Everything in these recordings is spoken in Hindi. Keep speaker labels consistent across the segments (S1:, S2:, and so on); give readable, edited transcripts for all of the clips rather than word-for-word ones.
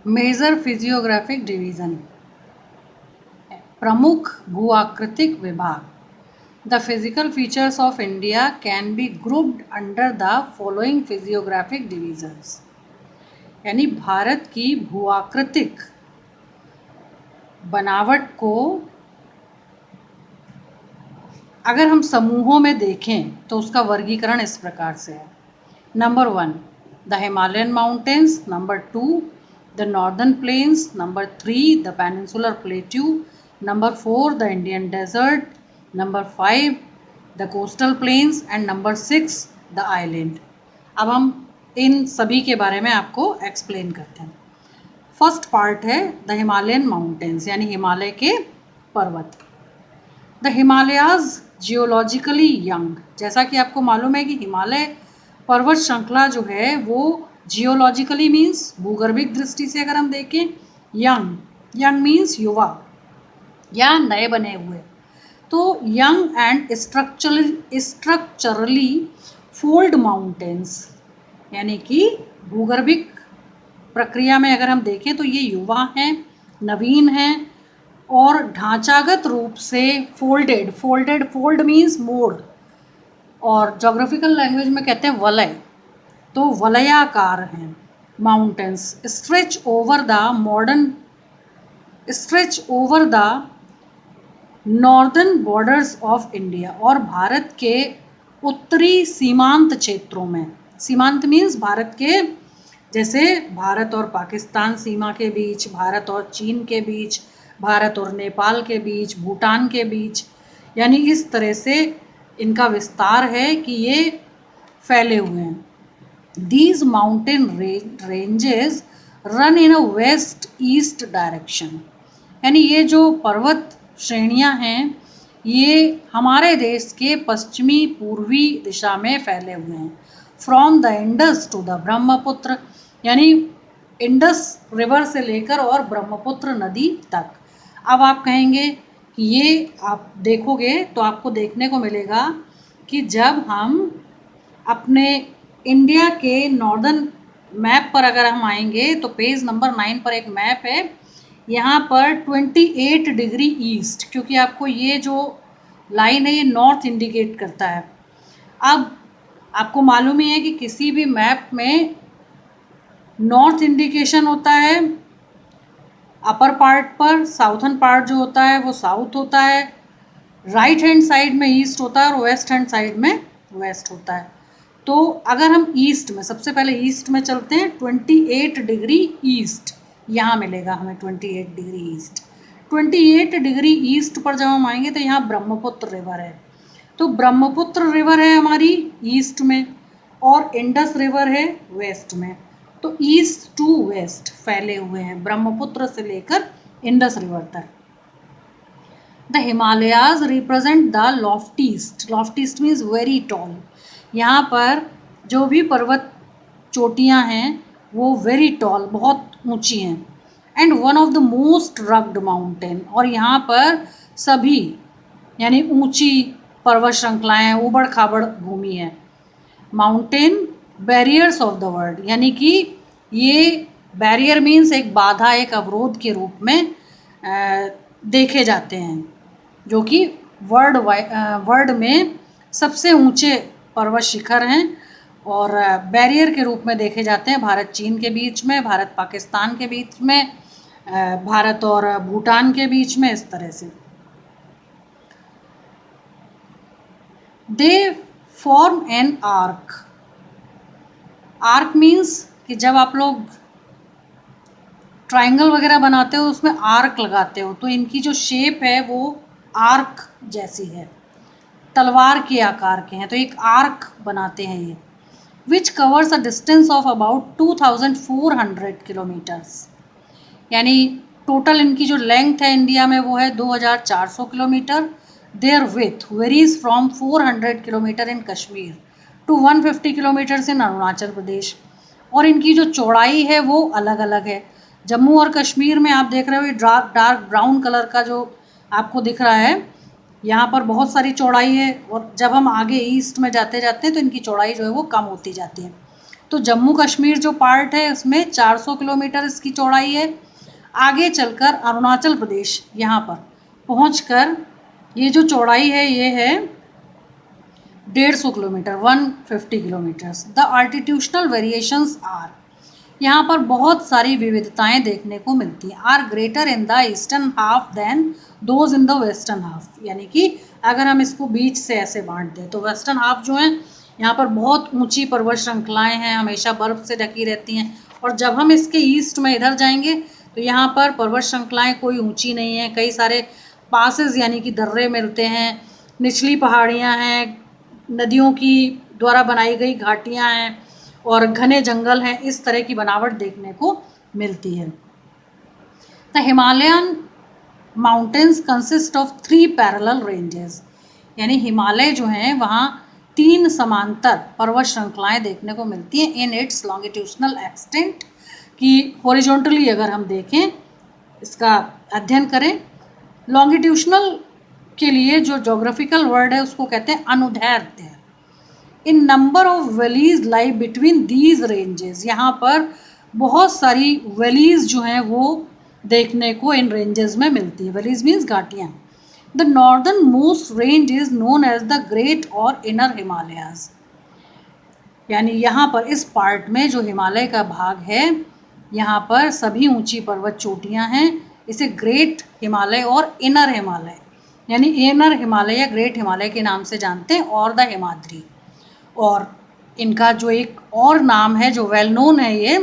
S1: मेजर फिजियोग्राफिक डिवीजन, प्रमुख भूआकृतिक विभाग. The physical features of India can be grouped under the following physiographic divisions. यानी भारत की भूआकृतिक बनावट को अगर हम समूहों में देखें तो उसका वर्गीकरण इस प्रकार से है. Number 1 the Himalayan mountains, number 2 the northern plains, number 3 the peninsular plateau, number 4 the Indian desert, number 5 the coastal plains and number 6 the island. अब हम इन सभी के बारे में आपको एक्सप्लेन करते हैं. फर्स्ट पार्ट है द हिमालयन माउंटेन्स, यानी हिमालय के पर्वत. द हिमालयाज जियोलॉजिकली यंग, जैसा कि आपको मालूम है कि हिमालय पर्वत श्रृंखला जो है वो जियोलॉजिकली मीन्स भूगर्भिक दृष्टि से अगर हम देखें यंग, यंग मीन्स युवा या नए बने हुए. तो young and structurally fold mountains, यानी कि भूगर्भिक प्रक्रिया में अगर हम देखें तो ये युवा हैं, नवीन हैं और ढांचागत रूप से फोल्डेड, फोल्ड मीन्स मोड़, और जोग्राफिकल लैंग्वेज में कहते हैं वलय, तो वलयाकार हैं. Mountains stretch over the northern borders of India, और भारत के उत्तरी सीमांत क्षेत्रों में. सीमांत मीन्स भारत के, जैसे भारत और पाकिस्तान सीमा के बीच, भारत और चीन के बीच, भारत और नेपाल के बीच, भूटान के बीच, यानी इस तरह से इनका विस्तार है कि ये फैले हुए हैं. These mountain ranges run in a west east direction, यानी ये जो पर्वत श्रेणियां हैं ये हमारे देश के पश्चिमी पूर्वी दिशा में फैले हुए हैं. From the Indus to the Brahmaputra, यानी इंडस रिवर से लेकर और ब्रह्मपुत्र नदी तक. अब आप कहेंगे कि ये आप देखोगे तो आपको देखने को मिलेगा कि जब हम अपने इंडिया के नॉर्दर्न मैप पर अगर हम आएंगे तो पेज नंबर 9 पर एक मैप है. यहाँ पर 28 डिग्री ईस्ट, क्योंकि आपको ये जो लाइन है ये नॉर्थ इंडिकेट करता है. अब आपको मालूम ही है कि किसी भी मैप में नॉर्थ इंडिकेशन होता है अपर पार्ट पर, साउथर्न पार्ट जो होता है वो साउथ होता है, राइट हैंड साइड में ईस्ट होता है और वेस्ट हैंड साइड में वेस्ट होता है. तो अगर हम ईस्ट में, सबसे पहले ईस्ट में चलते हैं, 28 डिग्री ईस्ट यहाँ मिलेगा हमें. 28 डिग्री ईस्ट, 28 डिग्री ईस्ट पर जब हम आएंगे तो यहाँ ब्रह्मपुत्र रिवर है. तो ब्रह्मपुत्र रिवर है हमारी ईस्ट में और इंडस रिवर है वेस्ट में. तो ईस्ट टू वेस्ट फैले हुए हैं ब्रह्मपुत्र से लेकर इंडस रिवर तक. The Himalayas represent the loftiest, loftiest means very tall. यहाँ पर जो भी पर्वत चोटियाँ हैं वो वेरी टॉल, बहुत ऊंची हैं. And one of the most rugged mountain, और यहाँ पर सभी यानी ऊंची पर्वत श्रृंखलाएँ, उबड़ खाबड़ भूमि है. Mountain barriers of the world, यानी कि ये बैरियर मीन्स एक बाधा, एक अवरोध के रूप में देखे जाते हैं, जो कि वर्ल्ड में सबसे ऊंचे पर्वत शिखर हैं और बैरियर के रूप में देखे जाते हैं. भारत चीन के बीच में, भारत पाकिस्तान के बीच में, भारत और भूटान के बीच में, इस तरह से. They form an arc. Arc means कि जब आप लोग ट्रायंगल वगैरह बनाते हो उसमें आर्क लगाते हो, तो इनकी जो शेप है वो आर्क जैसी है, तलवार के आकार के हैं, तो एक आर्क बनाते हैं ये. Which covers a distance of about 2400 kilometres, यानी टोटल इनकी जो लेंथ है इंडिया में वो है 2400 kilometre. Their width varies from 400 kilometre in Kashmir to 150 kilometres in Arunachal Pradesh. और इनकी जो चौड़ाई है वो अलग अलग है। जम्मू और कश्मीर में आप देख रहे हो ये डार्क ब्राउन कलर का जो आपको दिख रहा है, यहाँ पर बहुत सारी चौड़ाई है, और जब हम आगे ईस्ट में जाते जाते हैं तो इनकी चौड़ाई जो है वो कम होती जाती है। तो जम्मू कश्मीर जो पार्ट है उसमें 400 किलोमीटर इसकी चौड़ाई है। आगे चलकर अरुणाचल प्रदेश यहाँ पर पहुँचकर ये जो चौड़ाई है ये है 150 kilometre, 150 kilometres. The altitudinal variations are, यहाँ पर बहुत सारी विविधताएं देखने को मिलती हैं। Are greater in the eastern half than those in the western half, यानी कि अगर हम इसको बीच से ऐसे बांट दें तो वेस्टर्न हाफ जो है यहाँ पर बहुत ऊंची पर्वत श्रृंखलाएं हैं, हमेशा बर्फ से ढकी रहती हैं, और जब हम इसके ईस्ट में इधर जाएंगे तो यहाँ पर पर्वत श्रृंखलाएं कोई ऊंची नहीं है, कई सारे पासेस यानी कि दर्रे मिलते हैं, निचली पहाड़ियाँ हैं, नदियों की द्वारा बनाई गई घाटियाँ हैं और घने जंगल हैं। इस तरह की बनावट देखने को मिलती है। The Himalayan mountains consist of 3 parallel ranges, यानी हिमालय जो हैं वहाँ 3 समांतर पर्वत श्रृंखलाएं देखने को मिलती हैं इन इट्स लॉन्गिट्यूशनल एक्सटेंट, कि हॉरिजॉन्टली अगर हम देखें इसका अध्ययन करें। लॉन्गिट्यूशनल के लिए जो जोग्राफिकल वर्ड है उसको कहते हैं अनुदैर्ध्य। In number of valleys lie between these ranges, यहाँ पर बहुत सारी वैलीज जो हैं वो देखने को इन रेंजेस में मिलती है। वैलीज मीन्स घाटियाँ। The northern most range is known as the great और इनर हिमालयाज, यानी यहाँ पर इस पार्ट में जो हिमालय का भाग है यहाँ पर सभी ऊंची पर्वत चोटियाँ हैं, इसे ग्रेट हिमालय और इनर हिमालय यानी इनर हिमालय या ग्रेट हिमालय के नाम से जानते हैं, और द हिमाद्री। और इनका जो एक और नाम है जो वेल नोन है ये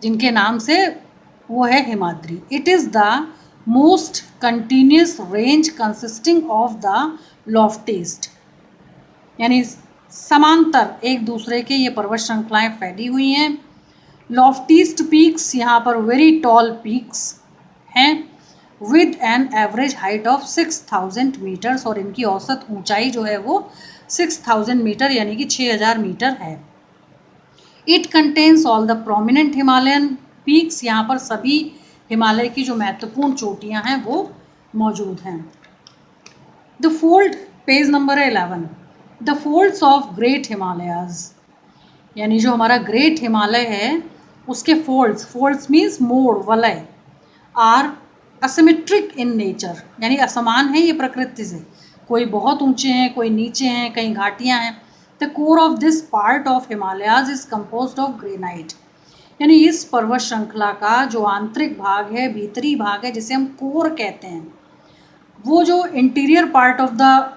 S1: जिनके नाम से, वो है Himadri. It is the most continuous range consisting of the loftiest, यानी समांतर एक दूसरे के ये पर्वत श्रृंखलाएँ फैली हुई हैं। लॉफ्टीस्ट पीक्स, यहाँ पर वेरी टॉल पीक्स हैं with an average height of 6000 metres, और इनकी औसत ऊंचाई जो है वो 6000 मीटर यानी कि 6000 मीटर है। It contains all the prominent Himalayan peaks, यहाँ पर सभी हिमालय की जो महत्वपूर्ण चोटियाँ हैं वो मौजूद हैं। The fold, page number 11, the folds of great Himalayas, यानी जो हमारा ग्रेट हिमालय है उसके फोल्ड्स मीन्स मोड़, वलय, आर असिमेट्रिक इन नेचर, यानी असमान है ये प्रकृति से, कोई बहुत ऊंचे हैं, कोई नीचे हैं, कहीं घाटियाँ हैं। The core of this part of Himalayas is composed of granite, यानी इस पर्वत श्रृंखला का जो आंतरिक भाग है, भीतरी भाग है, जिसे हम कोर कहते हैं, वो जो interior part of the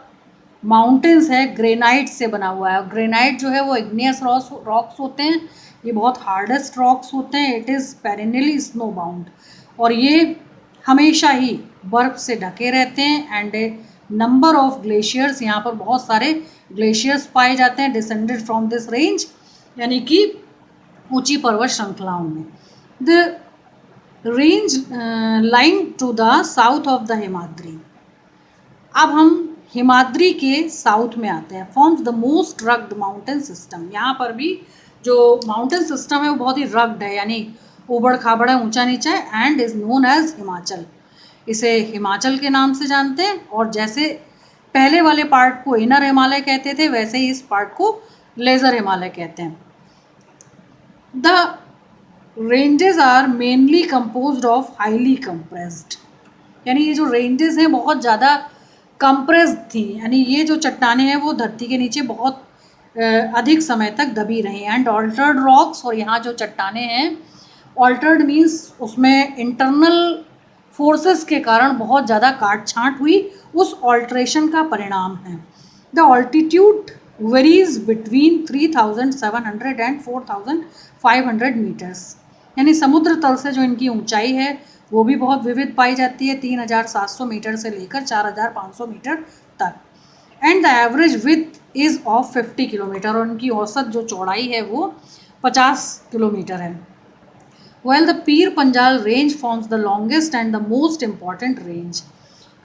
S1: mountains है ग्रेनाइट से बना हुआ है। ग्रेनाइट जो है वो इग्नियस रॉक्स होते हैं, ये बहुत हार्डेस्ट रॉक्स होते हैं। इट इज़ पेरेनियली स्नो बाउंड, और ये हमेशा ही बर्फ़ से ढके रहते हैं। And A number of glaciers, यहाँ पर बहुत सारे ग्लेशियर्स पाए जाते हैं डिसेंडेड फ्रॉम दिस रेंज, यानी कि ऊंची पर्वत श्रृंखलाओं में। The range lying to the south of the Himadri, अब हम हिमाद्री के साउथ में आते हैं। Forms the most rugged mountain system, यहाँ पर भी जो माउंटेन सिस्टम है वो बहुत ही रग्ड है, यानी ऊबड़ खाबड़ है, ऊंचा नीचा है। And is known as Himachal, इसे हिमाचल के नाम से जानते हैं। और जैसे पहले वाले पार्ट को इनर हिमालय कहते थे, वैसे ही इस पार्ट को लेज़र हिमालय कहते हैं। The ranges are mainly composed of highly compressed, यानी ये जो रेंजेस हैं बहुत ज़्यादा कंप्रेस्ड थी, यानी ये जो चट्टानें हैं वो धरती के नीचे बहुत अधिक समय तक दबी रही। एंड ऑल्टर्ड रॉक्स, और यहाँ जो चट्टानें हैं, ऑल्टर्ड मीन्स उसमें इंटरनल फोर्सेस के कारण बहुत ज़्यादा काट छाँट हुई, उस ऑल्ट्रेशन का परिणाम है। The altitude varies between 3700 and 4500 metres, यानी समुद्र तल से जो इनकी ऊंचाई है वो भी बहुत विविध पाई जाती है, 3700 मीटर से लेकर 4500 मीटर तक। And the average with is of 50 kilometre, और उनकी औसत जो चौड़ाई है वो 50 किलोमीटर है। While the Pir Panjal range forms the longest and the most important range,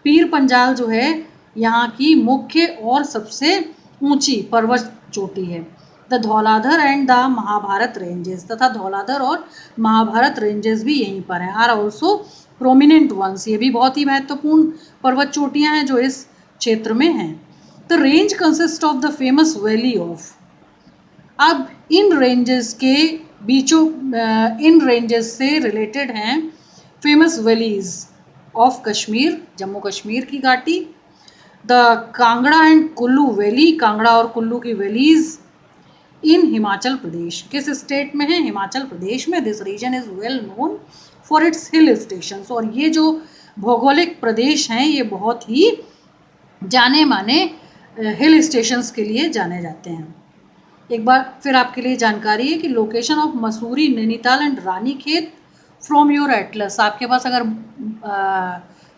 S1: Pir Panjal जो है यहाँ की मुख्य और सबसे ऊंची पर्वत चोटी है। The Dhauladhar and the Mahabharat ranges, तथा धौलाधर और महाभारत रेंजेस भी यहीं पर हैं, आर ऑल्सो प्रोमिनेंट वंस, ये भी बहुत ही महत्वपूर्ण पर्वत चोटियां हैं जो इस क्षेत्र में हैं। The range consist of the famous valley of, अब इन रेंजेस के बीचों इन रेंजेस से रिलेटेड हैं famous valleys of Kashmir, Jammu Kashmir की घाटी, the Kangra and Kullu valley, Kangra और कुल्लू की वैलीज इन हिमाचल प्रदेश, किस स्टेट में है? हिमाचल प्रदेश में। This region is well known for its hill stations, और ये जो भौगोलिक प्रदेश हैं ये बहुत ही जाने माने हिल स्टेशंस के लिए जाने जाते हैं। एक बार फिर आपके लिए जानकारी है कि location of Mussoorie, Nainital and Ranikhet from your Atlas, आपके पास अगर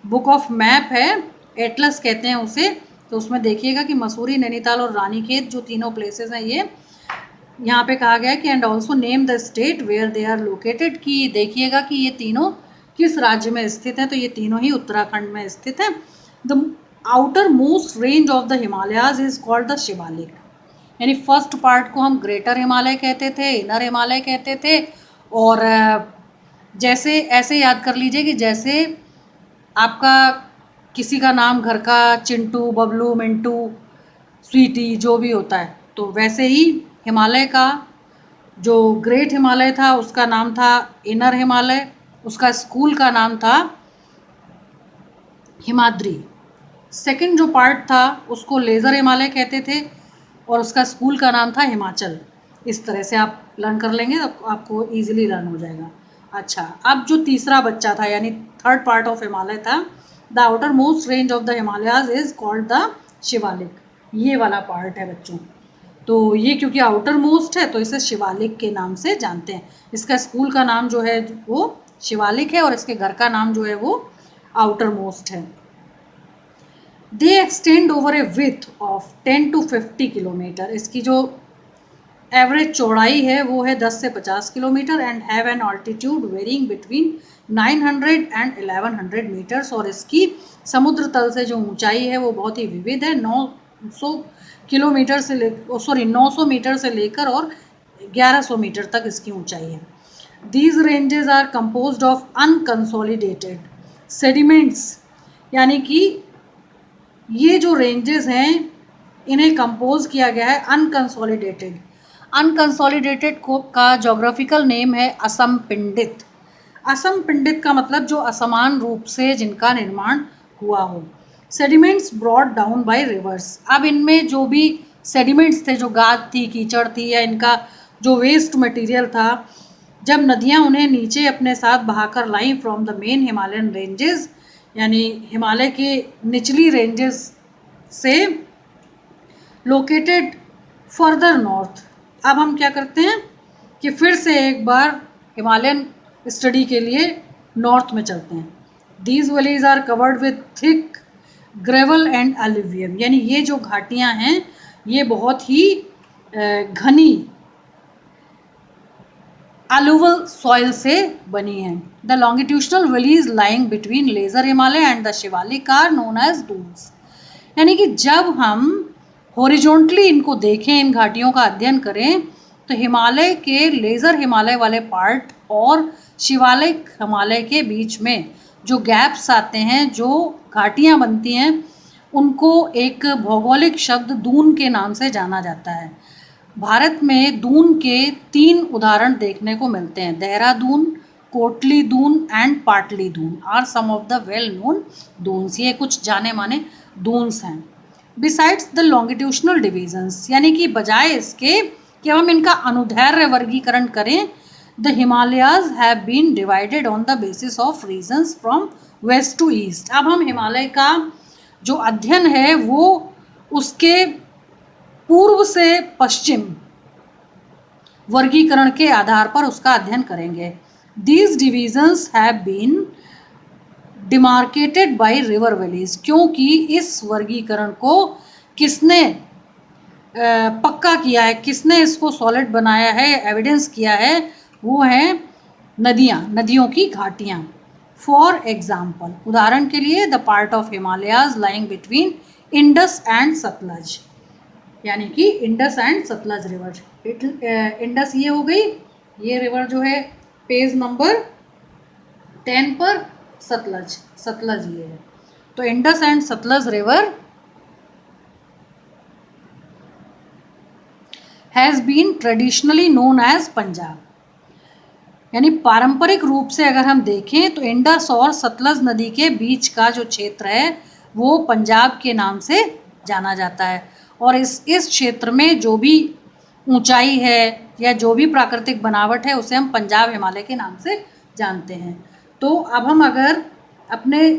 S1: बुक ऑफ मैप है, एटलस कहते हैं उसे, तो उसमें देखिएगा कि मसूरी, नैनीताल और रानीखेत जो तीनों प्लेसेस हैं ये यहाँ पे कहा गया है कि and also name the state where they are located, कि देखिएगा कि ये तीनों किस राज्य में स्थित हैं, तो ये तीनों ही उत्तराखंड में स्थित हैं। The outer most range of the Himalayas is called the Shivalik, यानी फर्स्ट पार्ट को हम ग्रेटर हिमालय कहते थे, इनर हिमालय कहते थे, और जैसे ऐसे याद कर लीजिए कि जैसे आपका किसी का नाम घर का चिंटू, बबलू, मिंटू, स्वीटी जो भी होता है, तो वैसे ही हिमालय का जो ग्रेट हिमालय था उसका नाम था इनर हिमालय, उसका स्कूल का नाम था हिमाद्री, सेकंड जो पार्ट था उसको लेज़र हिमालय कहते थे और उसका स्कूल का नाम था हिमाचल। इस तरह से आप लर्न कर लेंगे तो आपको ईजिली लर्न हो जाएगा। अच्छा, अब जो तीसरा बच्चा था यानी थर्ड पार्ट ऑफ हिमालय था, the outer most range of the Himalayas is called the Shivalik, ये वाला पार्ट है बच्चों। तो ये क्योंकि आउटर मोस्ट है तो इसे शिवालिक के नाम से जानते हैं। इसका स्कूल का नाम जो है वो शिवालिक है और इसके घर का नाम जो है वो आउटर मोस्ट है। दे extend over A width of 10 to 50 kilometre, इसकी जो एवरेज चौड़ाई है वो है 10 से 50 kilometre and have an altitude varying between 900 and 1100 metres, और इसकी समुद्र तल से जो ऊंचाई है वो बहुत ही विविध है, 900 किलोमीटर से 900 मीटर से लेकर और 1100 मीटर तक इसकी ऊंचाई है। These ranges are composed of unconsolidated sediments, यानी कि ये जो रेंजेस हैं इन्हें कंपोज किया गया है अनकंसोलिडेटेड। अनकंसोलिडेटेड को का जोग्राफिकल नेम है असम पिंडित। असम पिंडित का मतलब जो असमान रूप से जिनका निर्माण हुआ हो। Sediments brought down by reverse, अब इनमें जो भी सेडिमेंट्स थे, जो गाद थी, कीचड़ थी, या इनका जो वेस्ट मटेरियल था, जब नदियां उन्हें नीचे अपने साथ बहाकर लाई from the main Himalayan ranges, यानी हिमालय के निचली रेंजेस से लोकेटेड फर्दर नॉर्थ, अब हम क्या करते हैं कि फिर से एक बार हिमालयन स्टडी के लिए नॉर्थ में चलते हैं। These valleys are covered with thick gravel and alluvium, यानी ये जो घाटियां हैं ये बहुत ही घनी अलूवल सॉइल से बनी है। The longitudinal valleys lying between lesser Himalaya and the Shiwalik are known as duns, यानी कि जब हम हॉरिजॉन्टली इनको देखें, इन घाटियों का अध्ययन करें, तो हिमालय के लेजर हिमालय वाले पार्ट और शिवालिक हिमालय के बीच में जो गैप्स आते हैं, जो घाटियाँ बनती हैं, उनको एक भौगोलिक शब्द दून के नाम से जाना जाता है। भारत में दून के 3 उदाहरण देखने को मिलते हैं, Dehradun, Kotli Dun and Patli Dun are some of the well known duns, ये कुछ जाने माने दून्स हैं। बिसाइड्स द लॉन्गिट्यूशनल डिविजन्स, यानी कि बजाय इसके कि हम इनका अनुदैर्घ्य वर्गीकरण करें, the Himalayas have been divided on the basis of regions from west to east. अब हम हिमालय का जो अध्ययन है वो उसके पूर्व से पश्चिम वर्गीकरण के आधार पर उसका अध्ययन करेंगे। These divisions have been demarcated by river valleys, क्योंकि इस वर्गीकरण को किसने पक्का किया है, किसने इसको सॉलिड बनाया है, एविडेंस किया है, वो है नदियाँ, नदियों की घाटियाँ। फॉर एग्जाम्पल, उदाहरण के लिए the part of Himalayas lying between Indus and Sutlej, यानी कि Indus and Sutlej river, Indus ये हो गई, ये रिवर जो है पेज नंबर 10 पर सतलज, सतलज ये है। तो Indus and Sutlej river has been traditionally known as Punjab. यानी पारंपरिक रूप से अगर हम देखें तो इंडस और सतलज नदी के बीच का जो क्षेत्र है वो पंजाब के नाम से जाना जाता है। और इस क्षेत्र में जो भी ऊंचाई है या जो भी प्राकृतिक बनावट है उसे हम पंजाब हिमालय के नाम से जानते हैं। तो अब हम अगर अपने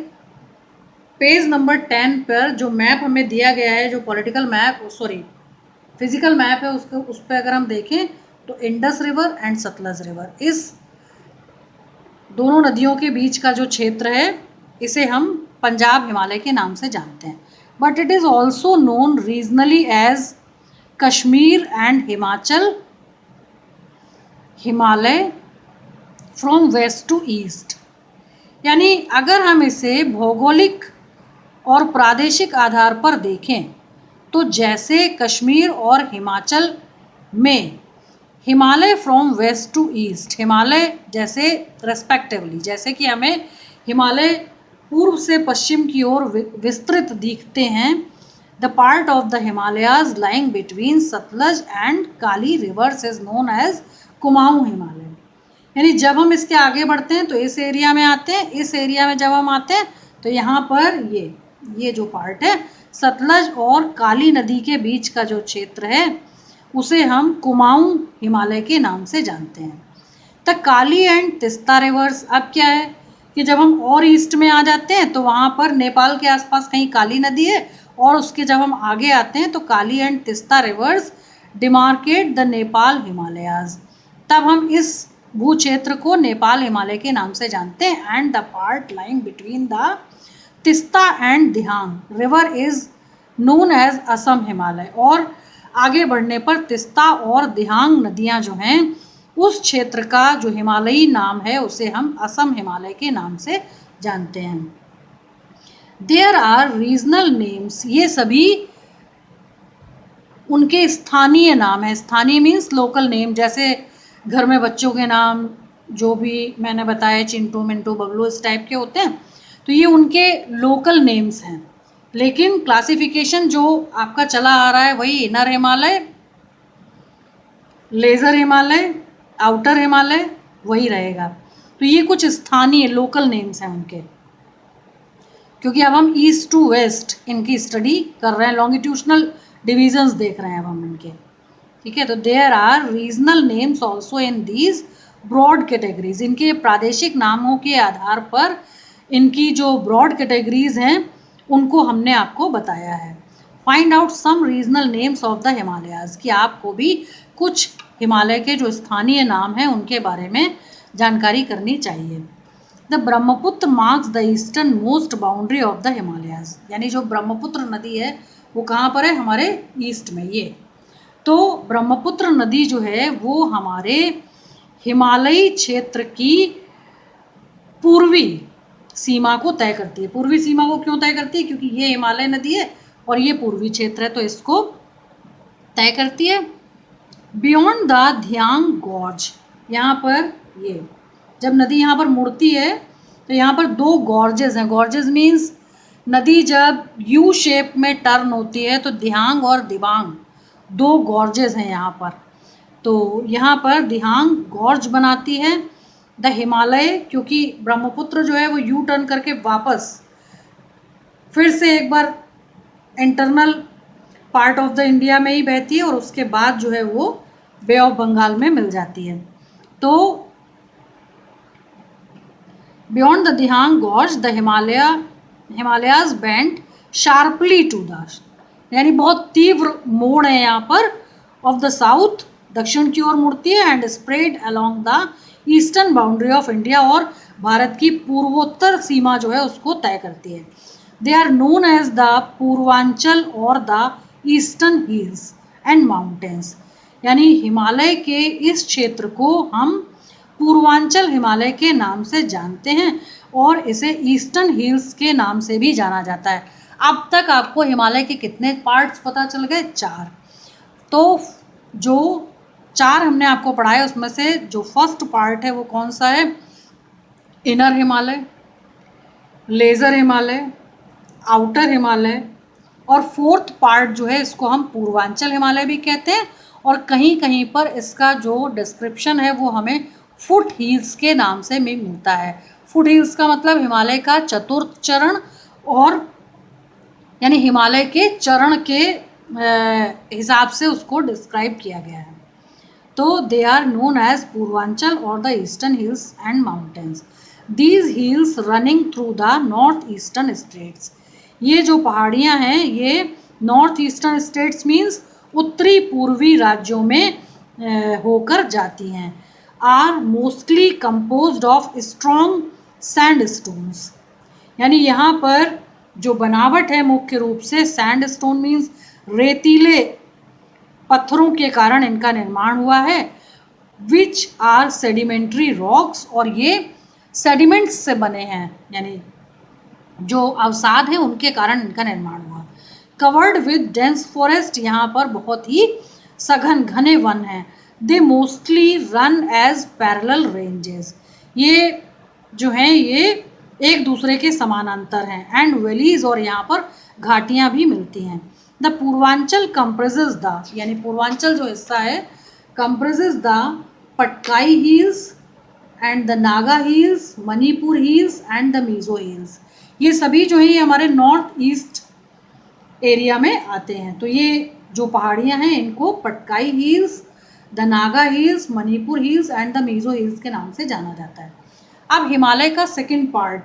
S1: पेज नंबर 10 पर जो मैप हमें दिया गया है, जो पॉलिटिकल मैप फिजिकल मैप है, उसको उस पर अगर हम देखें तो Indus river and Sutlej river, इस दोनों नदियों के बीच का जो क्षेत्र है इसे हम पंजाब हिमालय के नाम से जानते हैं। But it is also known regionally as Kashmir and Himalaya from west to east. यानी अगर हम इसे भौगोलिक और प्रादेशिक आधार पर देखें तो जैसे कश्मीर और हिमाचल में Himalaya from west to east, Himalaya जैसे रेस्पेक्टिवली, जैसे कि हमें हिमालय पूर्व से पश्चिम की ओर विस्तृत दिखते हैं, the part of the Himalayas lying between Sutlej and Kali rivers is known as Kumaon Himalaya. यानी जब हम इसके आगे बढ़ते हैं तो इस एरिया में आते हैं, इस एरिया में जब हम आते हैं तो यहाँ पर ये जो पार्ट है सतलज और काली नदी के बीच का जो क्षेत्र है उसे हम कुमाऊं हिमालय के नाम से जानते हैं। The Kali and Teesta rivers, अब क्या है कि जब हम और ईस्ट में आ जाते हैं तो वहाँ पर नेपाल के आसपास कहीं काली नदी है और उसके जब हम आगे आते हैं तो Kali and Teesta rivers demarcate the Nepal Himalayas. तब हम इस भू क्षेत्र को नेपाल हिमालय के नाम से जानते हैं। And the part lying between the Teesta and Dihang river is known as Assam Himalaya. और आगे बढ़ने पर तिस्ता और दिहांग नदियां जो हैं उस क्षेत्र का जो हिमालयी नाम है उसे हम असम हिमालय के नाम से जानते हैं। देयर आर रीजनल नेम्स, ये सभी उनके स्थानीय नाम है। स्थानीय मीन्स लोकल नेम, जैसे घर में बच्चों के नाम जो भी मैंने बताया चिंटू मिंटू बबलू इस टाइप के होते हैं, तो ये उनके लोकल नेम्स हैं। लेकिन क्लासिफिकेशन जो आपका चला आ रहा है वही inner Himalaya, laser Himalaya, outer Himalaya वही रहेगा। तो ये कुछ स्थानीय लोकल नेम्स हैं उनके, क्योंकि अब हम ईस्ट टू वेस्ट इनकी स्टडी कर रहे हैं, लॉन्गिट्यूशनल डिविजन्स देख रहे हैं अब हम इनके, ठीक है। तो there are regional names also in these broad categories, इनके प्रादेशिक नामों के आधार पर इनकी जो ब्रॉड कैटेगरीज हैं उनको हमने आपको बताया है। Find out some regional names of the Himalayas, कि आपको भी कुछ हिमालय के जो स्थानीय नाम हैं उनके बारे में जानकारी करनी चाहिए। The Brahmaputra marks the eastern most boundary of the Himalayas, यानी जो ब्रह्मपुत्र नदी है वो कहाँ पर है, हमारे ईस्ट में। ये तो ब्रह्मपुत्र नदी जो है वो हमारे हिमालयी क्षेत्र की पूर्वी सीमा को तय करती है। पूर्वी सीमा को क्यों तय करती है, क्योंकि ये हिमालय नदी है और ये पूर्वी क्षेत्र है तो इसको तय करती है। बियॉन्ड द धियांग गॉर्ज, यहाँ पर ये जब नदी यहाँ पर मुड़ती है तो यहाँ पर दो गॉर्जेस हैं। गॉर्जेस मीन्स नदी जब यू शेप में टर्न होती है तो दिहांग और दिबांग दो गॉर्जेस हैं यहाँ पर। तो यहाँ पर दिहांग गॉर्ज बनाती है द हिमालय, क्योंकि ब्रह्मपुत्र जो है वो यू टर्न करके वापस फिर से एक बार internal part of the India में ही बहती है और उसके बाद जो है वो बे ऑफ बंगाल में मिल जाती है। तो beyond the Dihang gorge the Himalayas bend sharply to the, यानी बहुत तीव्र मोड़ है यहाँ पर, ऑफ द साउथ दक्षिण की ओर मुड़ती है, and spread along the eastern boundary of India, और भारत की पूर्वोत्तर सीमा जो है उसको तय करती है। They are known as the Purvanchal or the eastern hills and mountains, यानी हिमालय के इस क्षेत्र को हम पूर्वांचल हिमालय के नाम से जानते हैं और इसे ईस्टर्न हिल्स के नाम से भी जाना जाता है। अब तक आपको हिमालय के कितने पार्ट्स पता चल गए, 4। तो जो 4 हमने आपको पढ़ाए, उसमें से जो फर्स्ट पार्ट है वो कौन सा है? Inner Himalaya, laser Himalaya, outer Himalaya, और फोर्थ पार्ट जो है इसको हम पूर्वांचल हिमालय भी कहते हैं, और कहीं कहीं पर इसका जो डिस्क्रिप्शन है वो हमें फुट हिल्स के नाम से भी मिलता है। फुट हिल्स का मतलब हिमालय का चतुर्थ चरण, और यानी हिमालय के चरण के हिसाब से उसको डिस्क्राइब किया गया है। तो they are known as Purvanchal or the eastern hills and mountains. These hills running through the north eastern states. ये जो पहाड़ियाँ हैं ये नॉर्थ ईस्टर्न स्टेट्स मीन्स उत्तरी पूर्वी राज्यों में होकर जाती हैं। Are mostly composed of strong sandstones, यानी यहाँ पर जो बनावट है मुख्य रूप से सैंडस्टोन मीन्स रेतीले पत्थरों के कारण इनका निर्माण हुआ है। विच आर सेडिमेंट्री रॉक्स, और ये सेडिमेंट्स से बने हैं, यानी जो अवसाद है उनके कारण इनका निर्माण हुआ। कवर्ड विद डेंस फॉरेस्ट, यहाँ पर बहुत ही सघन घने वन हैं। They mostly run as parallel ranges, ये जो हैं ये एक दूसरे के समानांतर हैं। एंड वैलीज, और यहाँ पर घाटियाँ भी मिलती हैं। द पूर्वांचल कंप्रेसेस द, यानी पूर्वांचल जो हिस्सा है compresses the Patkai hills and the Naga hills, Manipur hills and the Mizo hills. ये सभी जो है ये हमारे नॉर्थ ईस्ट एरिया में आते हैं। तो ये जो पहाड़ियाँ हैं इनको Patkai hills, the Naga hills, Manipur hills and the Mizo hills के नाम से जाना जाता है। अब हिमालय का सेकंड पार्ट,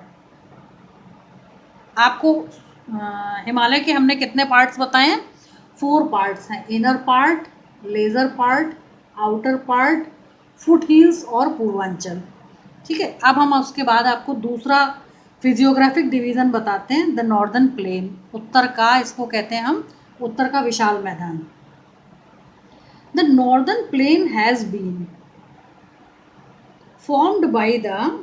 S1: आपको हिमालय के हमने कितने पार्ट्स बताए हैं? 4 पार्ट्स हैं। Inner part, laser part, outer part, foot hills और पूर्वांचल। ठीक है, अब हम उसके बाद आपको दूसरा फिजियोग्राफिक डिवीज़न बताते हैं, द नॉर्दर्न प्लेन। उत्तर का इसको कहते हैं हम, उत्तर का विशाल मैदान। The northern plain has been formed by the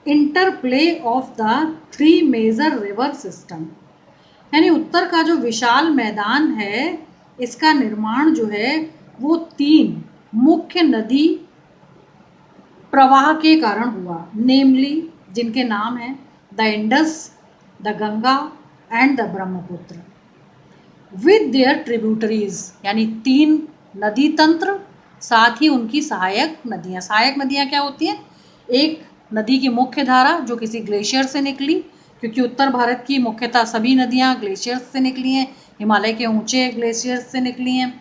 S1: interplay of the 3 major river system, यानी उत्तर का जो विशाल मैदान है इसका निर्माण जो है वो 3 मुख्य नदी प्रवाह के कारण हुआ, नेमली जिनके नाम हैं the Indus, the Ganga and the Brahmaputra, with their tributaries, यानी 3 नदी तंत्र, साथ ही उनकी सहायक नदियाँ। सहायक नदियाँ क्या होती हैं? एक नदी की मुख्य धारा जो किसी ग्लेशियर से निकली, क्योंकि उत्तर भारत की मुख्यतः सभी नदियाँ ग्लेशियर्स से निकली हैं, हिमालय के ऊंचे ग्लेशियर्स से निकली हैं।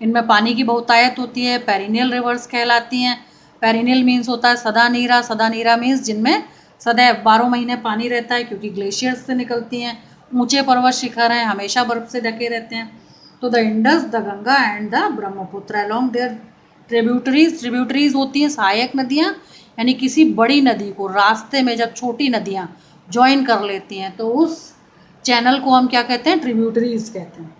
S1: इनमें पानी की बहुतायत होती है, पेरिनियल रिवर्स कहलाती हैं। पेरिनियल मीन्स होता है सदा नीरा, सदा नीरा मीन्स जिनमें सदैव 12 महीने पानी रहता है, क्योंकि ग्लेशियर्स से निकलती हैं। ऊंचे पर्वत शिखर हैं, हमेशा बर्फ से ढके रहते हैं। तो the Indus, the Ganga and the Brahmaputra along their tributaries, tributaries होती हैं सहायक नदियाँ, यानी किसी बड़ी नदी को रास्ते में जब छोटी नदियाँ ज्वाइन कर लेती हैं तो उस चैनल को हम क्या कहते हैं? ट्रिब्यूटरीज कहते हैं।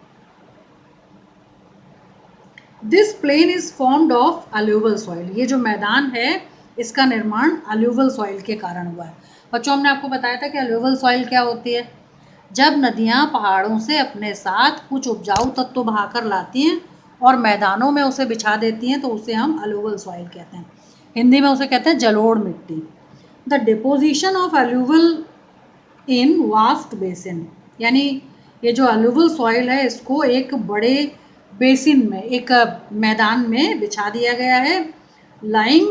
S1: This plain is formed of alluvial soil, ये जो मैदान है इसका निर्माण अलुवल सॉइल के कारण हुआ है। बच्चों, हमने आपको बताया था कि अलुवल सॉइल क्या होती है? जब नदियाँ पहाड़ों से अपने साथ कुछ उपजाऊ तत्व बहाकर लाती हैं और मैदानों में उसे बिछा देती हैं तो उसे हम अलुवल सॉइल कहते हैं। हिंदी में उसे कहते हैं जलोढ़ मिट्टी। The deposition of alluvial in vast basin, यानी ये जो अलुवल सॉइल है इसको एक बड़े बेसिन में, एक मैदान में बिछा दिया गया है। Lying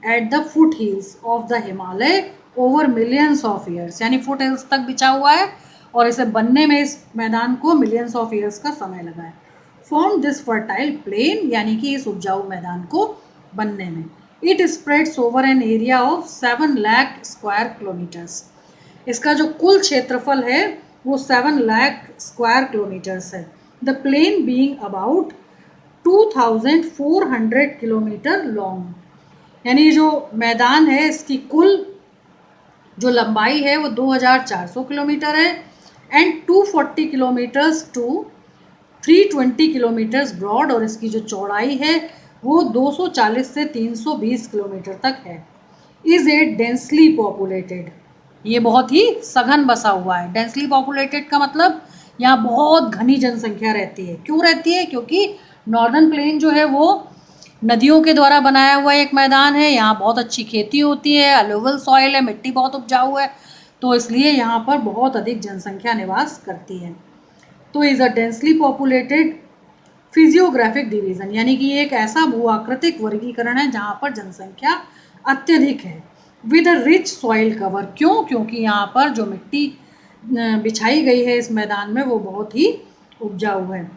S1: at the foot hills of the Himalaya over millions of years, यानी फुट हिल्स तक बिछा हुआ है और इसे बनने में इस मैदान को मिलियंस ऑफ ईयर्स का समय लगा है। फॉर्म दिस फर्टाइल प्लेन, यानी कि इस उपजाऊ मैदान को बनने में। It spreads over an area of 7 lakh square kilometres, इसका जो कुल क्षेत्रफल है वो 7 लाख स्क्वायर किलोमीटर्स है। The plain being about 2400 kilometre long, यानी जो मैदान है इसकी कुल जो लंबाई है वो 2400 किलोमीटर है। And 240 kilometres to 320 kilometres broad, और इसकी जो चौड़ाई है वो 240 से 320 किलोमीटर तक है। इज ए डेंसली पॉपुलेटेड, ये बहुत ही सघन बसा हुआ है। डेंसली पॉपुलेटेड का मतलब यहाँ बहुत घनी जनसंख्या रहती है। क्यों रहती है? क्योंकि नॉर्दर्न प्लेन जो है वो नदियों के द्वारा बनाया हुआ एक मैदान है। यहाँ बहुत अच्छी खेती होती है, अलोवल सॉइल है, मिट्टी बहुत उपजाऊ है, तो इसलिए यहाँ पर बहुत अधिक जनसंख्या निवास करती है। तो is a densely populated physiographic division, यानी कि एक ऐसा भूआकृतिक वर्गीकरण है जहाँ पर जनसंख्या अत्यधिक है। With a rich soil cover, क्योंकि यहाँ पर जो मिट्टी बिछाई गई है इस मैदान में वो बहुत ही उपजाऊ है।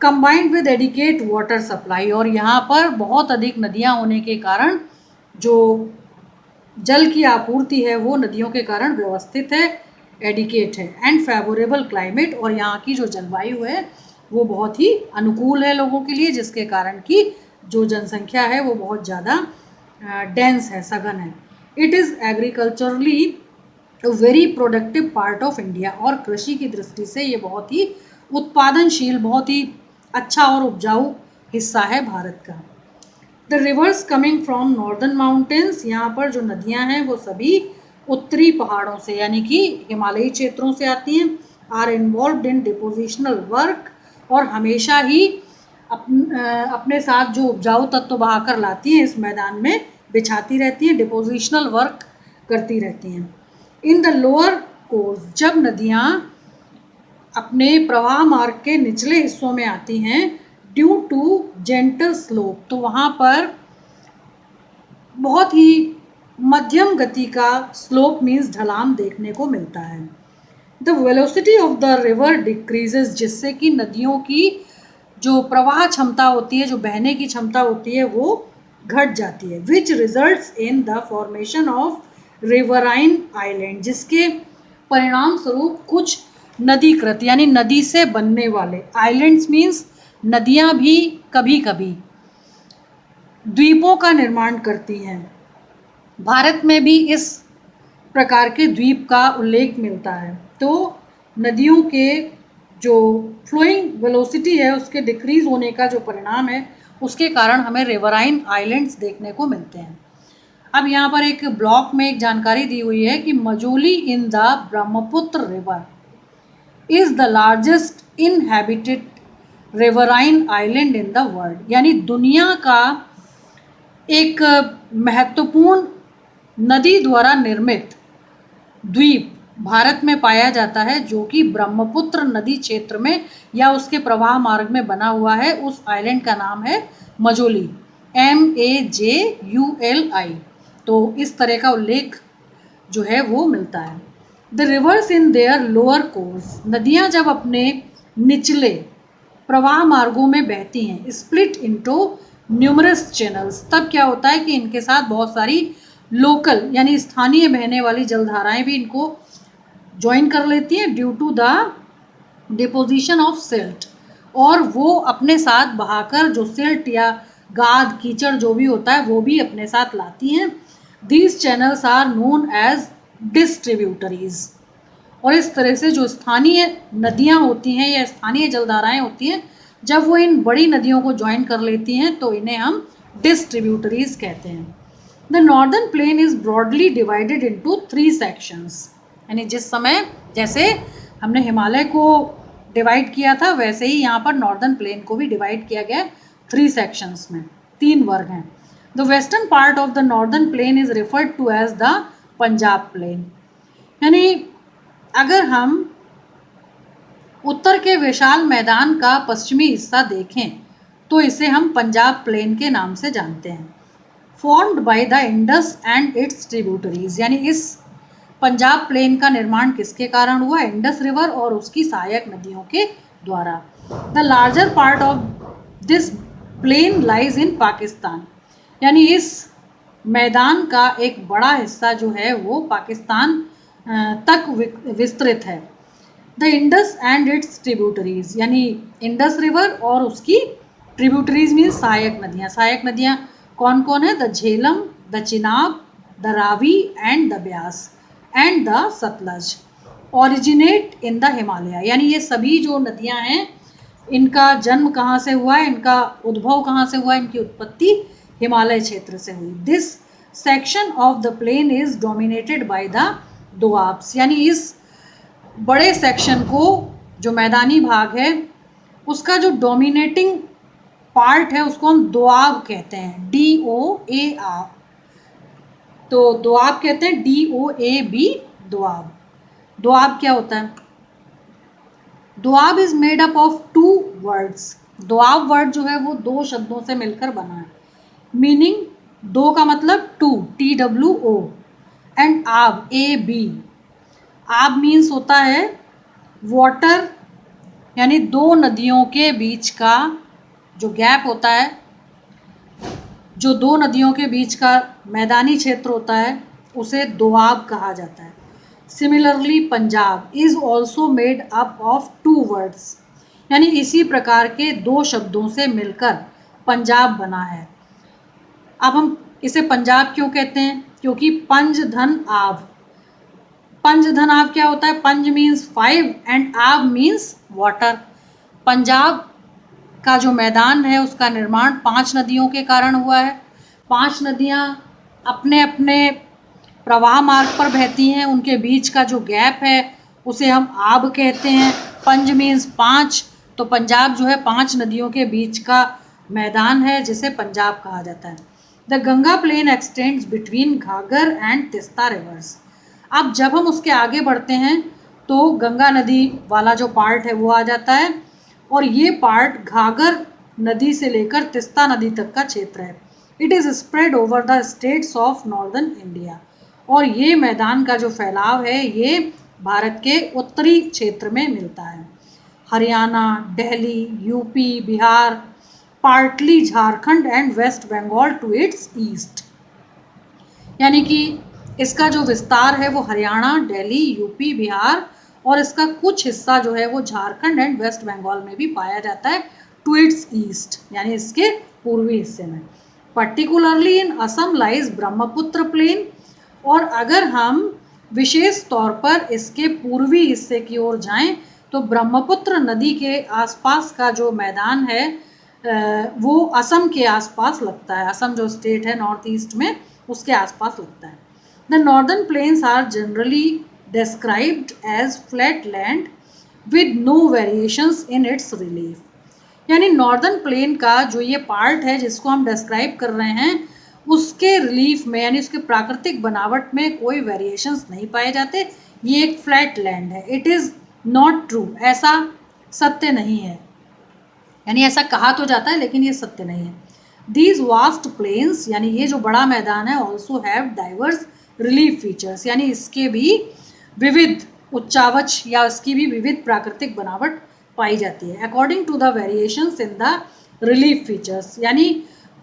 S1: Combined with adequate water supply, और यहाँ पर बहुत अधिक नदियाँ होने के कारण जो जल की आपूर्ति है वो नदियों के कारण व्यवस्थित है, एडिकेट है। एंड फेवरेबल क्लाइमेट, और यहाँ की जो जलवायु है वो बहुत ही अनुकूल है लोगों के लिए, जिसके कारण की जो जनसंख्या है वो बहुत ज़्यादा डेंस है, सघन है। It is agriculturally very productive part of India, और कृषि की दृष्टि से ये बहुत ही उत्पादनशील, बहुत ही अच्छा और उपजाऊ हिस्सा है भारत का। The reverse coming from northern mountains, यहाँ पर जो नदियाँ हैं वो सभी उत्तरी पहाड़ों से यानी कि हिमालयी क्षेत्रों से आती हैं। Are involve in depositional work, और हमेशा ही अपने साथ जो उपजाऊ तत्व बहाकर लाती हैं इस मैदान में बिछाती रहती हैं, डिपोजिशनल वर्क करती रहती हैं। इन द लोअर कोर्स, जब नदियाँ अपने प्रवाह मार्ग के निचले हिस्सों में आती हैं, ड्यू टू जेंटल स्लोप, तो वहाँ पर बहुत ही मध्यम गति का स्लोप मीन्स ढलान देखने को मिलता है। The velocity of the river decreases, जिससे कि नदियों की जो प्रवाह क्षमता होती है, जो बहने की क्षमता होती है वो घट जाती है। Which results in the formation of riverine island, जिसके परिणाम स्वरूप कुछ नदीकृत यानी नदी से बनने वाले, आइलैंड्स मीन्स नदियाँ भी कभी कभी द्वीपों का निर्माण करती हैं। भारत में भी इस प्रकार के द्वीप का उल्लेख मिलता है। तो नदियों के जो फ्लोइंग वेलोसिटी है उसके डिक्रीज होने का जो परिणाम है उसके कारण हमें रिवराइन आइलैंड्स देखने को मिलते हैं। अब यहाँ पर एक ब्लॉक में एक जानकारी दी हुई है कि Majuli in the Brahmaputra river is the largest inhabited riverine island in the world, यानी दुनिया का एक महत्वपूर्ण नदी द्वारा निर्मित द्वीप भारत में पाया जाता है, जो कि ब्रह्मपुत्र नदी क्षेत्र में या उसके प्रवाह मार्ग में बना हुआ है। उस आइलैंड का नाम है मजोली, MAJULI। तो इस तरह का उल्लेख जो है वो मिलता है। The reverse in their lower course, नदियाँ जब अपने निचले प्रवाह मार्गों में बहती हैं, स्प्लिट इनटू न्यूमरस चैनल्स, तब क्या होता है कि इनके साथ बहुत सारी लोकल यानी स्थानीय बहने वाली जलधाराएं भी इनको ज्वाइन कर लेती हैं, due to the deposition of silt, और वो अपने साथ बहाकर जो सिल्ट या गाद कीचड़ जो भी होता है वो भी अपने साथ लाती हैं। These channels are known as distributaries, और इस तरह से जो स्थानीय नदियाँ होती हैं या स्थानीय जलधाराएं होती हैं, जब वो इन बड़ी नदियों को ज्वाइन कर लेती हैं तो इन्हें हम डिस्ट्रीब्यूटरीज कहते हैं। The northern plain is broadly divided into 3 sections, यानी जिस समय जैसे हमने हिमालय को डिवाइड किया था वैसे ही यहाँ पर नॉर्दर्न प्लेन को भी डिवाइड किया गया 3 सेक्शंस में, 3 वर्ग हैं। The western part of the northern plain is referred to as the Punjab plain, यानी अगर हम उत्तर के विशाल मैदान का पश्चिमी हिस्सा देखें तो इसे हम पंजाब प्लेन के नाम से जानते हैं। Formed by the Indus and it's tributaries, यानी इस पंजाब प्लेन का निर्माण किसके कारण हुआ? इंडस रिवर और उसकी सहायक नदियों के द्वारा। The larger part of this plain lies in Pakistan, यानी इस मैदान का एक बड़ा हिस्सा जो है वो पाकिस्तान तक विस्तृत है। The Indus and it's tributaries, यानी इंडस रिवर और उसकी ट्रिब्यूटरीज मीन्स सहायक नदियाँ। सहायक नदियाँ कौन कौन है? The Jhelum, the Chenab, the Ravi and the Beas and the Sutlej. Originate in the Himalaya, यानी ये सभी जो नदियाँ हैं इनका जन्म कहाँ से हुआ है, इनका उद्भव कहाँ से हुआ, इनकी उत्पत्ति हिमालय क्षेत्र से हुई। This section of the plain is dominated by the doabs, यानी इस बड़े सेक्शन को जो मैदानी भाग है उसका जो डोमिनेटिंग पार्ट है उसको हम दोआब कहते हैं, DOAB। तो दोआब कहते हैं DOAB, दोआब। दोआब क्या होता है? Doab is made up of 2 words. Doab word जो है वो 2 शब्दों से मिलकर बना है। मीनिंग, दो का मतलब 2, TWO, एंड आब, AB। आब मीन्स होता है वाटर, यानी 2 नदियों के बीच का जो गैप होता है, जो 2 नदियों के बीच का मैदानी क्षेत्र होता है, उसे दोआब कहा जाता है। Similarly Punjab is also made up of 2 words, यानी इसी प्रकार के 2 शब्दों से मिलकर पंजाब बना है। अब हम इसे पंजाब क्यों कहते हैं? क्योंकि पंज धन आब, पंज धन आब क्या होता है? पंज मीन्स 5 एंड आब मीन्स वाटर। पंजाब का जो मैदान है उसका निर्माण 5 नदियों के कारण हुआ है। 5 नदियाँ अपने अपने प्रवाह मार्ग पर बहती हैं, उनके बीच का जो गैप है उसे हम आब कहते हैं। पंज मीन्स 5, तो पंजाब जो है 5 नदियों के बीच का मैदान है जिसे पंजाब कहा जाता है। The Ganga plain extends between Ghaghar and Teesta rivers. अब जब हम उसके आगे बढ़ते हैं तो गंगा नदी वाला जो पार्ट है वो आ जाता है, और ये पार्ट घाघर नदी से लेकर तिस्ता नदी तक का क्षेत्र है। It is spread over the states of northern India. और ये मैदान का जो फैलाव है ये भारत के उत्तरी क्षेत्र में मिलता है। Haryana, Delhi, UP, Bihar, partly Jharkhand and West Bengal to its east. यानी कि इसका जो विस्तार है वो हरियाणा, दिल्ली, यूपी, बिहार और इसका कुछ हिस्सा जो है वो झारखंड एंड वेस्ट बंगाल में भी पाया जाता है, टू इट्स ईस्ट, यानी इसके पूर्वी हिस्से में। Particularly in Assam lies Brahmaputra plain. और अगर हम विशेष तौर पर इसके पूर्वी हिस्से की ओर जाएं तो ब्रह्मपुत्र नदी के आसपास का जो मैदान है वो असम के आसपास लगता है। असम जो स्टेट है नॉर्थ ईस्ट में, उसके आसपास लगता है। The northern plains are generally described as flat land with no variations in its relief। यानी नॉर्दर्न प्लेन का जो ये पार्ट है जिसको हम डिस्क्राइब कर रहे हैं उसके रिलीफ में, यानी उसके प्राकृतिक बनावट में कोई वेरिएशंस नहीं पाए जाते। ये एक फ्लैट लैंड है। इट इज़ नॉट ट्रू, ऐसा सत्य नहीं है, यानी ऐसा कहा तो जाता है लेकिन ये सत्य नहीं है। दीज वास्ट प्लेन्स, यानी ये जो बड़ा मैदान है, also have diverse relief features, यानी इसके भी विविध उच्चावच या इसकी भी विविध प्राकृतिक बनावट पाई जाती है। According to the variations in the relief features, यानी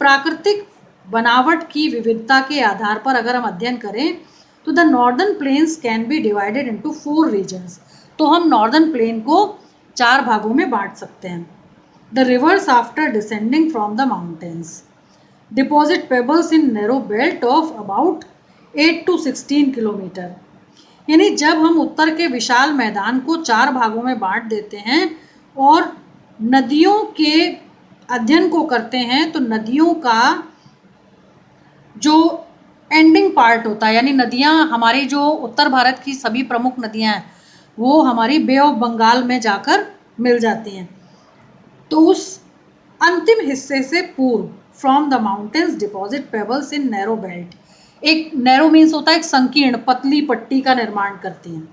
S1: प्राकृतिक बनावट की विविधता के आधार पर अगर हम अध्ययन करें तो the northern plains can be divided into 4 regions. तो हम नॉर्दर्न प्लेन को 4 भागों में बांट सकते हैं। The rivers after descending from the mountains deposit pebbles in narrow belt of about 8 to 16 kilometre. यानी जब हम उत्तर के विशाल मैदान को 4 भागों में बांट देते हैं और नदियों के अध्ययन को करते हैं तो नदियों का जो एंडिंग पार्ट होता है, यानी नदियाँ हमारी जो उत्तर भारत की सभी प्रमुख नदियाँ हैं वो हमारी बे ऑफ बंगाल में जाकर मिल जाती हैं। तो उस अंतिम हिस्से से पूर्व from the mountains deposit pebbles in narrow belt, एक नैरो मीन्स होता है एक संकीर्ण पतली पट्टी का निर्माण करती हैं।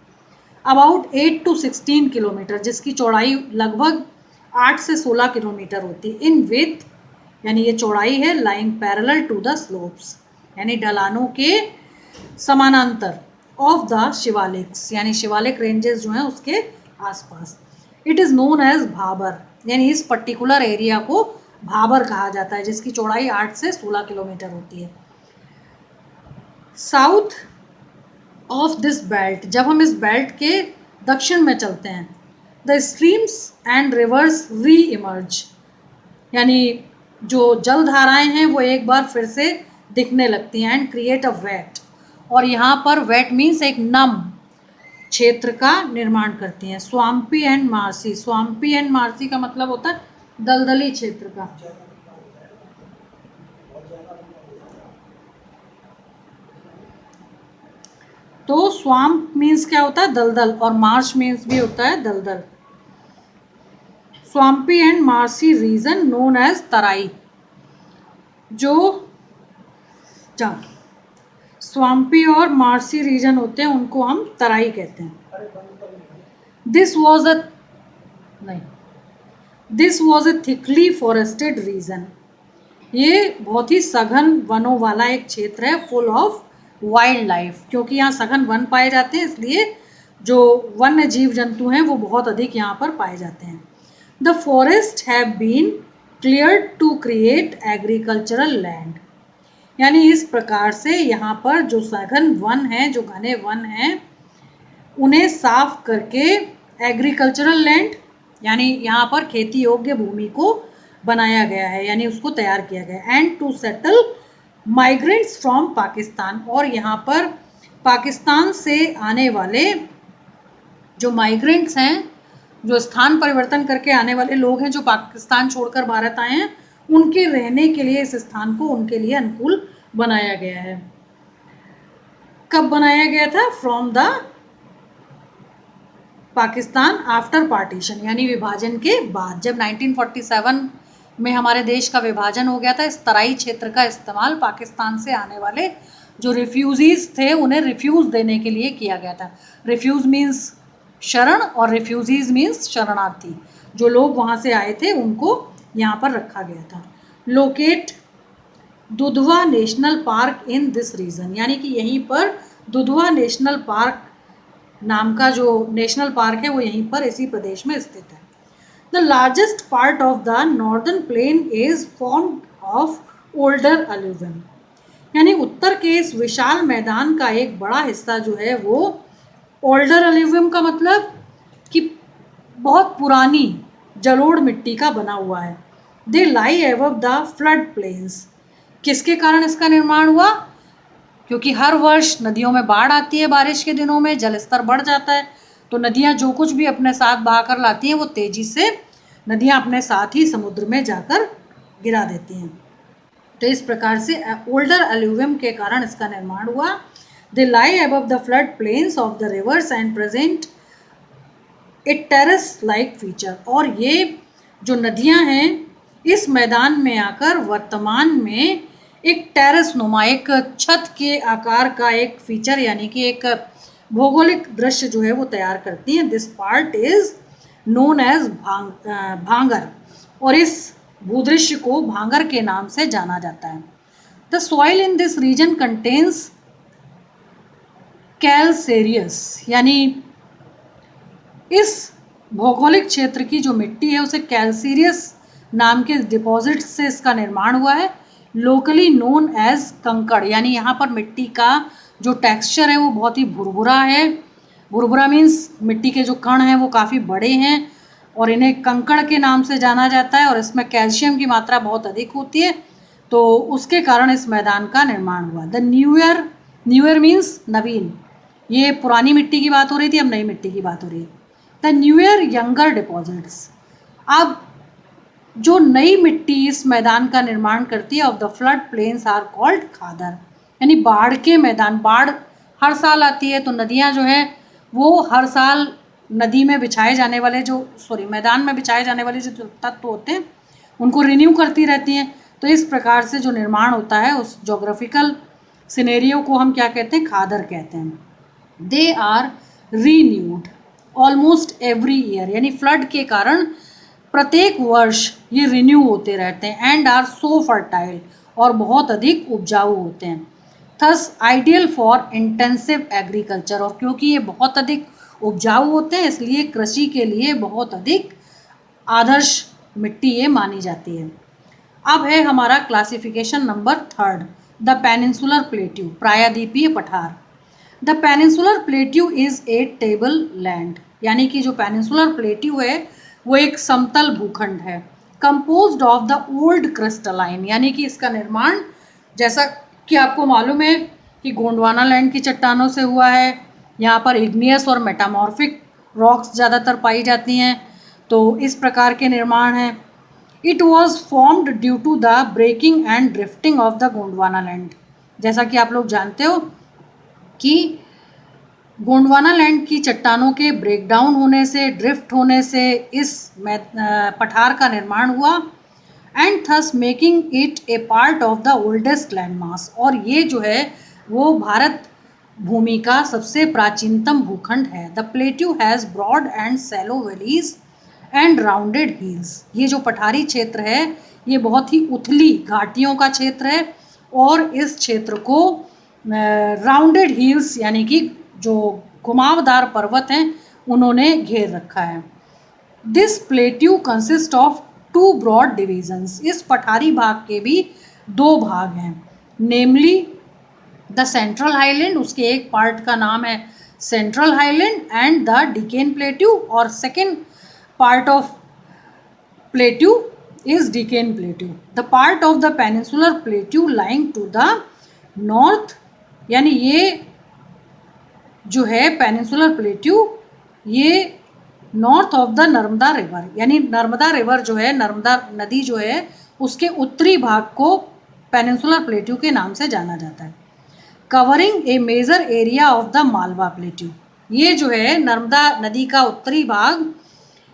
S1: अबाउट 8 to 16 किलोमीटर, जिसकी चौड़ाई लगभग 8 से 16 किलोमीटर होती है। इन विथ, यानी ये चौड़ाई है, lying parallel to the slopes, यानी ढलानों के समानांतर, ऑफ द शिवालिक्स, यानी शिवालिक रेंजेस जो हैं उसके आसपास। It is known as Bhabar, यानी इस पर्टिकुलर एरिया को भाबर कहा जाता है जिसकी चौड़ाई 8 से 16 किलोमीटर होती है। साउथ ऑफ दिस बेल्ट, जब हम इस बेल्ट के दक्षिण में चलते हैं, द स्ट्रीम्स एंड रिवर्स री इमर्ज, यानी जो जलधाराएं हैं वो एक बार फिर से दिखने लगती हैं, एंड क्रिएट अ वेट, और यहाँ पर वेट मीन्स एक नम क्षेत्र का निर्माण करती हैं। स्वाम्पी एंड मार्सी, स्वाम्पी एंड मार्सी का मतलब होता है दलदली क्षेत्र का। तो स्वाम्प मीन्स क्या होता है? दलदल, और मार्श मीन्स भी होता है दलदल। Swampy and marshy region known as Terai, जो स्वाम्पी और मार्सी रीजन होते हैं उनको हम तराई कहते हैं। दिस वॉज अ नहीं this was a thickly forested region, ये बहुत ही सघन वनों वाला एक क्षेत्र है, फुल ऑफ वाइल्ड लाइफ, क्योंकि यहाँ सघन वन पाए जाते हैं इसलिए जो वन्य जीव जंतु हैं वो बहुत अधिक यहाँ पर पाए जाते हैं। The forest have been cleared to create agricultural land, यानी इस प्रकार से यहाँ पर जो सघन वन हैं, जो घने वन हैं, उन्हें साफ करके एग्रीकल्चरल लैंड यानी यहाँ पर खेती योग्य भूमि को बनाया गया है, यानी उसको तैयार किया गया है। And to settle migrants from Pakistan, और यहाँ पर पाकिस्तान से आने वाले जो माइग्रेंट्स हैं, जो स्थान परिवर्तन करके आने वाले लोग हैं जो पाकिस्तान छोड़कर भारत आए हैं, उनके रहने के लिए इस स्थान को उनके लिए अनुकूल बनाया गया है। कब बनाया गया था? From the Pakistan after partition, यानी विभाजन के बाद। जब 1947 में हमारे देश का विभाजन हो गया था, इस तराई क्षेत्र का इस्तेमाल पाकिस्तान से आने वाले जो रिफ्यूजीज थे उन्हें रिफ्यूज़ देने के लिए किया गया था। रिफ्यूज़ मीन्स शरण और रिफ्यूजीज मीन्स शरणार्थी, जो लोग वहाँ से आए थे उनको यहाँ पर रखा गया था। Locate Dudhwa national park in this region, यानी कि यहीं पर दुधवा नेशनल पार्क नाम का जो नेशनल पार्क है वो यहीं पर इसी प्रदेश में स्थित है। The largest part of the northern plain is formed of older alluvium, यानी उत्तर के इस विशाल मैदान का एक बड़ा हिस्सा जो है वो ओल्डर अलुवियम का मतलब कि बहुत पुरानी जलोढ़ मिट्टी का बना हुआ है। दे लाई एबव द फ्लड प्लेन्स, किसके कारण इसका निर्माण हुआ? क्योंकि हर वर्ष नदियों में बाढ़ आती है, बारिश के दिनों में जल स्तर बढ़ जाता है, तो नदियाँ जो कुछ भी अपने साथ बहा कर लाती हैं वो तेज़ी से नदियाँ अपने साथ ही समुद्र में जाकर गिरा देती हैं। तो इस प्रकार से ओल्डर अलुवियम के कारण इसका निर्माण हुआ। They lie above the flood plains of the rivers and present a terrace like feature, और ये जो नदियाँ हैं इस मैदान में आकर वर्तमान में एक टेरेस नुमा, एक छत के आकार का एक फीचर यानी कि एक भौगोलिक दृश्य जो है वो तैयार करती हैं। This part is known as Bhangar, और इस भूदृश्य को भांगर के नाम से जाना जाता है। The soil in this reason contains calcareous, यानी इस भौगोलिक क्षेत्र की जो मिट्टी है उसे कैल्सेरियस नाम के डिपॉजिट से इसका निर्माण हुआ है। लोकली नोन एज कंकड़, यानी यहाँ पर मिट्टी का जो टेक्सचर है वो बहुत ही भुरभुरा है। भुरभुरा मीन्स मिट्टी के जो कण हैं वो काफ़ी बड़े हैं और इन्हें कंकड़ के नाम से जाना जाता है, और इसमें कैल्शियम की मात्रा बहुत अधिक होती है, तो उसके कारण इस मैदान का निर्माण हुआ। द न्यूयर मीन्स नवीन, ये पुरानी मिट्टी की बात हो रही थी, अब नई मिट्टी की बात हो रही है। द न्यूयर यंगर डिपॉजिट्स, अब जो नई मिट्टी इस मैदान का निर्माण करती है of the flood plains are called khadar, यानी बाढ़ के मैदान। बाढ़ हर साल आती है तो नदियाँ जो हैं वो हर साल नदी में बिछाए जाने वाले मैदान में बिछाए जाने वाले जो तत्व होते हैं उनको रिन्यू करती रहती हैं। तो इस प्रकार से जो निर्माण होता है उस जोग्राफिकल सिनेरियो को हम क्या कहते हैं? खादर कहते हैं। They are renewed almost every year, यानी फ्लड के कारण प्रत्येक वर्ष ये रिन्यू होते रहते हैं। एंड आर सो फर्टाइल, और बहुत अधिक उपजाऊ होते हैं। Thus ideal for intensive agriculture, और क्योंकि ये बहुत अधिक उपजाऊ होते हैं इसलिए कृषि के लिए बहुत अधिक आदर्श मिट्टी ये मानी जाती है। अब है हमारा classification number 3, the peninsular plateau, प्रायद्वीपीय पठार। The peninsular plateau is A table land, यानी कि जो पेनिनसुलर प्लेट्यू है वो एक समतल भूखंड है। Composed of the old crystalline, यानी कि इसका निर्माण जैसा कि आपको मालूम है कि गोंडवाना लैंड की चट्टानों से हुआ है। यहाँ पर इग्नियस और मेटामॉर्फिक रॉक्स ज़्यादातर पाई जाती हैं, तो इस प्रकार के निर्माण हैं। It was formed due to the breaking and drifting of the Gondwana land, जैसा कि आप लोग जानते हो कि गोंडवाना लैंड की चट्टानों के ब्रेकडाउन होने से, ड्रिफ्ट होने से इस पठार का निर्माण हुआ, and thus making it A part of the oldest land mass. और ये जो है वो भारत भूमि का सबसे प्राचीनतम भूखंड है। The plateau has broad and shallow valleys and rounded hills. ये जो पठारी क्षेत्र है ये बहुत ही उथली घाटियों का क्षेत्र है और इस क्षेत्र को राउंडेड हिल्स यानी कि जो घुमावदार पर्वत हैं उन्होंने घेर रखा है। This plateau consist of 2 broad divisions. इस पठारी भाग के भी 2 भाग हैं, नेमली द सेंट्रल हाईलैंड, उसके एक पार्ट का नाम है central highland, and the Deccan plateau, और second part of plateau is Deccan Plateau. The part of the peninsular plateau lying to the north, यानी ये जो है पेनिनसुलर प्लेट्यू ये north of the Narmada river, यानी नर्मदा रिवर जो है, नर्मदा नदी जो है उसके उत्तरी भाग को पेनिनसुलर प्लेट्यू के नाम से जाना जाता है। Covering a major area of the Malwa plateau. ये जो है नर्मदा नदी का उत्तरी भाग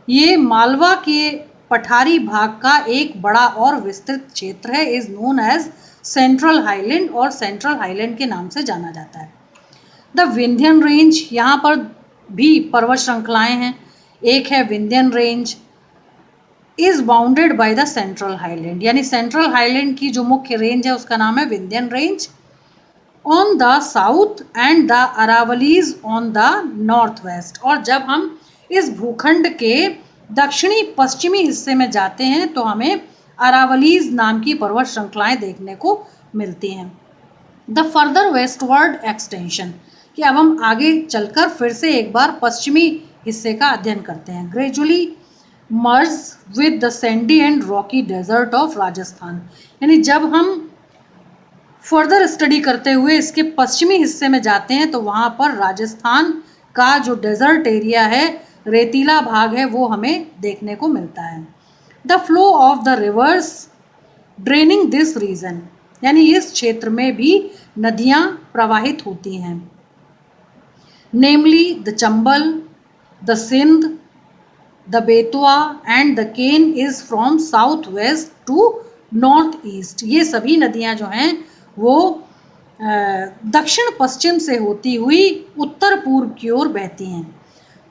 S1: ये मालवा के पठारी भाग का एक बड़ा और विस्तृत क्षेत्र है, is known as central highland, और सेंट्रल हाईलैंड के नाम से जाना जाता है। द विंध्यन रेंज, यहाँ पर भी पर्वत श्रृंखलाएं हैं, एक है Vindhyan range, is bounded by the central highland, यानी सेंट्रल हाईलैंड की जो मुख्य रेंज है उसका नाम है Vindhyan range. On the south and the Aravallis on the north west. और जब हम इस भूखंड के दक्षिणी पश्चिमी हिस्से में जाते हैं तो हमें अरावलीज नाम की पर्वत श्रृंखलाएं देखने को मिलती हैं। द फर्दर वेस्टवर्ड एक्सटेंशन, कि अब हम आगे चलकर फिर से एक बार पश्चिमी हिस्से का अध्ययन करते हैं। Gradually merge with the sandy and rocky desert of Rajasthan, यानी जब हम फर्दर स्टडी करते हुए इसके पश्चिमी हिस्से में जाते हैं तो वहाँ पर राजस्थान का जो डेजर्ट एरिया है, रेतीला भाग है, वो हमें देखने को मिलता है। The flow of the rivers draining this region, यानी इस क्षेत्र में भी नदियाँ प्रवाहित होती हैं, namely the Chambal, the Sind, the Betwa and the Ken is from south west to north east. ये सभी नदियाँ जो हैं वो दक्षिण पश्चिम से होती हुई उत्तर पूर्व की ओर बहती हैं।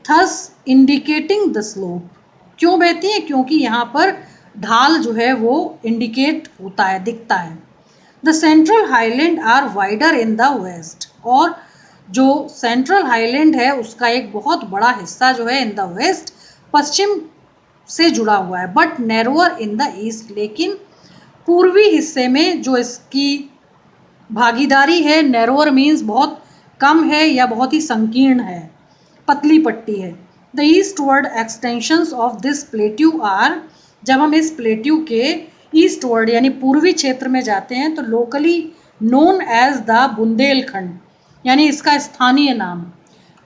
S1: थस इंडिकेटिंग द स्लोप, क्यों बहती हैं? क्योंकि यहाँ पर ढाल जो है वो इंडिकेट होता है, दिखता है। The central highland are wider in the west, और जो सेंट्रल हाईलैंड है उसका एक बहुत बड़ा हिस्सा जो है इन द वेस्ट पश्चिम से जुड़ा हुआ है, but narrower in the east, लेकिन पूर्वी हिस्से में जो इसकी भागीदारी है, नैरोअर मीन्स बहुत कम है या बहुत ही संकीर्ण है, पतली पट्टी है। The eastward extensions of this plateau are, जब हम इस प्लेट्यू के ईस्टवर्ड यानी पूर्वी क्षेत्र में जाते हैं तो locally known as the Bundelkhand, यानी इसका स्थानीय नाम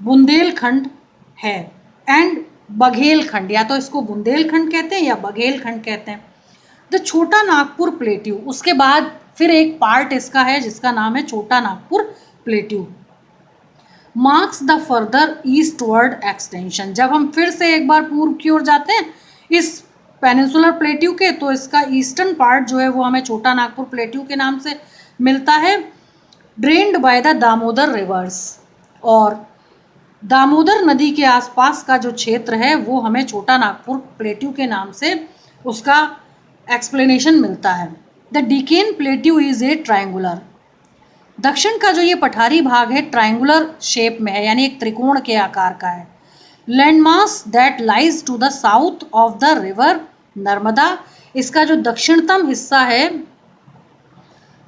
S1: बुंदेलखंड है, एंड बघेलखंड, या तो इसको बुंदेलखंड कहते हैं या बघेलखंड कहते हैं। द छोटा नागपुर प्लेट्यू, उसके बाद फिर एक पार्ट इसका है जिसका नाम है छोटा Nagpur plateau, marks the further eastward extension. जब हम फिर से एक बार पूर्व की ओर जाते हैं इस पेनिनसुलर प्लेट्यू के, तो इसका ईस्टर्न पार्ट जो है वो हमें छोटा नागपुर प्लेट्यू के नाम से मिलता है, drained by the Damodar reverse, और दामोदर नदी के आसपास का जो क्षेत्र है वो हमें छोटा नागपुर प्लेट्यू के नाम से उसका एक्सप्लेनेशन मिलता है। The Deccan plateau is a triangular, दक्षिण का जो ये पठारी भाग है ट्रायंगुलर शेप में है, यानी एक त्रिकोण के आकार का है। Landmass that lies to the south of the river Narmada, इसका जो दक्षिणतम हिस्सा है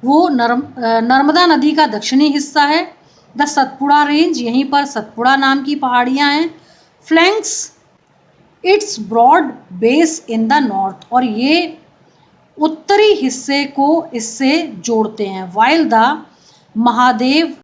S1: वो नर्मदा नदी का दक्षिणी हिस्सा है। द सतपुड़ा रेंज, यहीं पर सतपुड़ा नाम की पहाड़ियाँ हैं। Flanks its broad base in the north, और ये उत्तरी हिस्से को इससे जोड़ते हैं। While the Mahadev